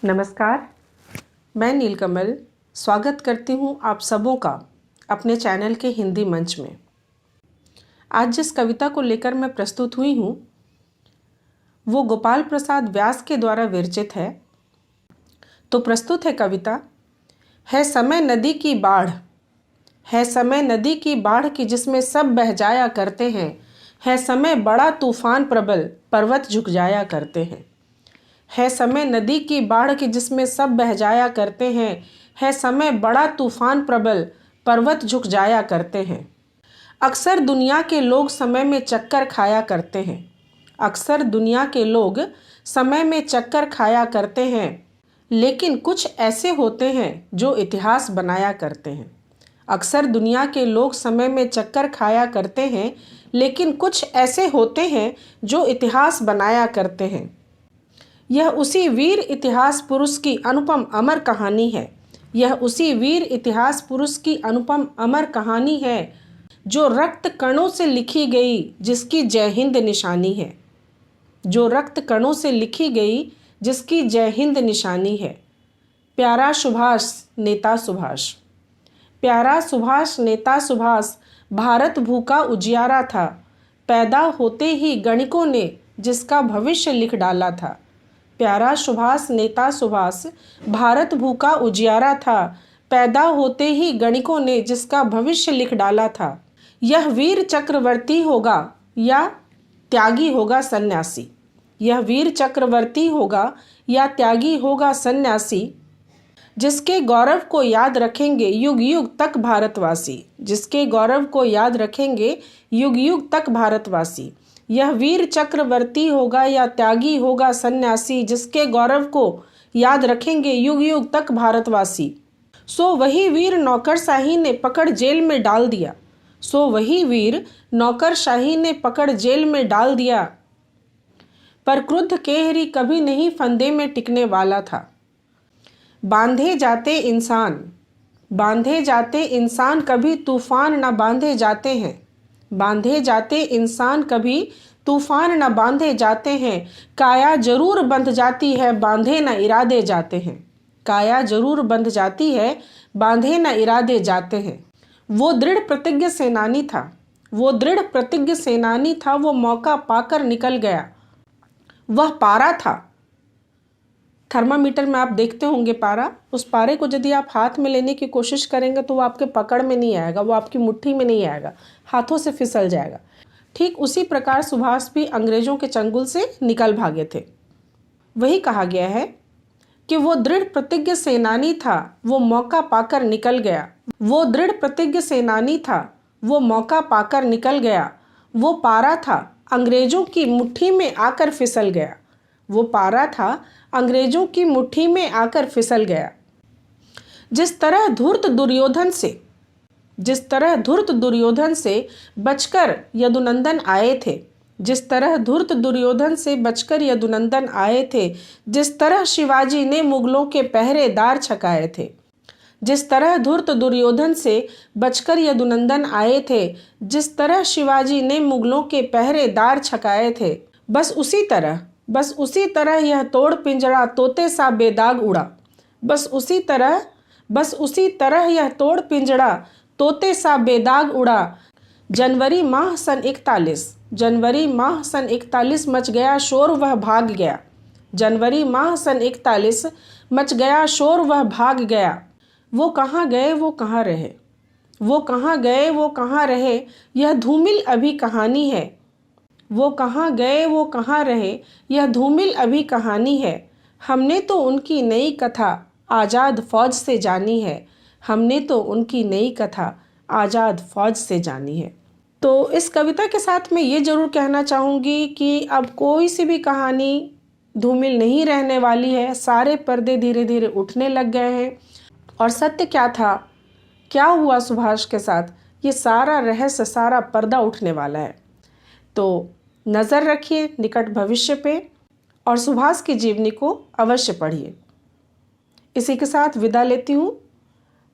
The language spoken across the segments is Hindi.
नमस्कार, मैं नीलकमल स्वागत करती हूँ आप सबों का अपने चैनल के हिंदी मंच में। आज जिस कविता को लेकर मैं प्रस्तुत हुई हूँ वो गोपाल प्रसाद व्यास के द्वारा विरचित है। तो प्रस्तुत है कविता। है समय नदी की बाढ़, है समय नदी की बाढ़ की जिसमें सब बह जाया करते हैं। है समय बड़ा तूफान प्रबल, पर्वत झुक जाया करते हैं। है समय नदी की बाढ़ की जिसमें सब बह जाया करते हैं। है समय बड़ा तूफान प्रबल, पर्वत झुक जाया करते हैं। अक्सर दुनिया के लोग समय में चक्कर खाया करते हैं। अक्सर दुनिया के लोग समय में चक्कर खाया करते हैं, लेकिन कुछ ऐसे होते हैं जो इतिहास बनाया करते हैं। अक्सर दुनिया के लोग समय में चक्कर खाया करते हैं, लेकिन कुछ ऐसे होते हैं जो इतिहास बनाया करते हैं। यह उसी वीर इतिहास पुरुष की अनुपम अमर कहानी है। यह उसी वीर इतिहास पुरुष की अनुपम अमर कहानी है, जो रक्त कणों से लिखी गई जिसकी जय हिंद निशानी है। जो रक्त कणों से लिखी गई जिसकी जय हिंद निशानी है। प्यारा सुभाष नेता सुभाष, प्यारा सुभाष नेता सुभाष, भारत भूखा उजियारा था। पैदा होते ही गणिकों ने जिसका भविष्य लिख डाला था। प्यारा सुभाष नेता सुभाष, भारत भूखा उजियारा था। पैदा होते ही गणिकों ने जिसका भविष्य लिख डाला था। यह वीर चक्रवर्ती होगा या त्यागी होगा सन्यासी। यह वीर चक्रवर्ती होगा या त्यागी होगा सन्यासी, जिसके गौरव को याद रखेंगे युग युग तक भारतवासी। जिसके गौरव को याद रखेंगे युग युग तक भारतवासी। यह वीर चक्रवर्ती होगा या त्यागी होगा सन्यासी, जिसके गौरव को याद रखेंगे युग युग तक भारतवासी। सो वही वीर नौकरशाही ने पकड़ जेल में डाल दिया। सो वही वीर नौकरशाही ने पकड़ जेल में डाल दिया। पर क्रुद्ध केहरी कभी नहीं फंदे में टिकने वाला था। बांधे जाते इंसान, बांधे जाते इंसान कभी तूफान न बांधे जाते हैं। बांधे जाते इंसान कभी तूफान न बांधे जाते हैं। काया जरूर बंध जाती है, बांधे न इरादे जाते हैं। काया जरूर बंध जाती है, बांधे न इरादे जाते हैं। वो दृढ़ प्रतिज्ञ सेनानी था, वो दृढ़ प्रतिज्ञ सेनानी था। वो मौका पाकर निकल गया, वह पारा था। थर्मामीटर में आप देखते होंगे पारा। उस पारे को यदि आप हाथ में लेने की कोशिश करेंगे तो वो आपके पकड़ में नहीं आएगा, वो आपकी मुट्ठी में नहीं आएगा, हाथों से फिसल जाएगा। ठीक उसी प्रकार सुभाष भी अंग्रेजों के चंगुल से निकल भागे थे। वही कहा गया है कि वो दृढ़ प्रतिज्ञ सेनानी था, वो मौका पाकर निकल गया। वो दृढ़ प्रतिज्ञ सेनानी था, वो मौका पाकर निकल गया। वो पारा था, अंग्रेजों की मुट्ठी में आकर फिसल गया। वो पारा था, अंग्रेजों की मुट्ठी में आकर फिसल गया। जिस तरह धूर्त दुर्योधन से, जिस तरह धूर्त दुर्योधन से बचकर यदुनंदन आए थे। जिस तरह धूर्त दुर्योधन से बचकर यदुनंदन आए थे। जिस तरह शिवाजी ने मुगलों के पहरेदार छकाए थे। जिस तरह धूर्त दुर्योधन से बचकर यदुनंदन आए थे। जिस तरह शिवाजी ने मुगलों के पहरेदार छकाए थे। बस उसी तरह, बस उसी तरह यह तोड़ पिंजरा तोते सा बेदाग उड़ा। बस उसी तरह, बस उसी तरह यह तोड़ पिंजरा तोते सा बेदाग उड़ा। जनवरी माह सन 41, जनवरी माह सन 41 मच गया शोर वह भाग गया। जनवरी माह सन 41 मच गया शोर वह भाग गया। वो कहाँ गए वो कहाँ रहे, वो कहाँ गए वो कहाँ रहे, यह धूमिल अभी कहानी है। वो कहाँ गए वो कहाँ रहे, यह धूमिल अभी कहानी है। हमने तो उनकी नई कथा आज़ाद फौज से जानी है। हमने तो उनकी नई कथा आज़ाद फौज से जानी है। तो इस कविता के साथ मैं ये ज़रूर कहना चाहूँगी कि अब कोई सी भी कहानी धूमिल नहीं रहने वाली है। सारे पर्दे धीरे धीरे उठने लग गए हैं और सत्य क्या था, क्या हुआ सुभाष के साथ, ये सारा रहस्य, सारा पर्दा उठने वाला है। तो नज़र रखिए निकट भविष्य पे और सुभाष की जीवनी को अवश्य पढ़िए। इसी के साथ विदा लेती हूँ।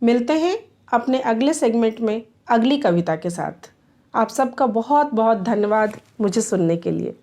मिलते हैं अपने अगले सेगमेंट में अगली कविता के साथ। आप सबका बहुत बहुत धन्यवाद मुझे सुनने के लिए।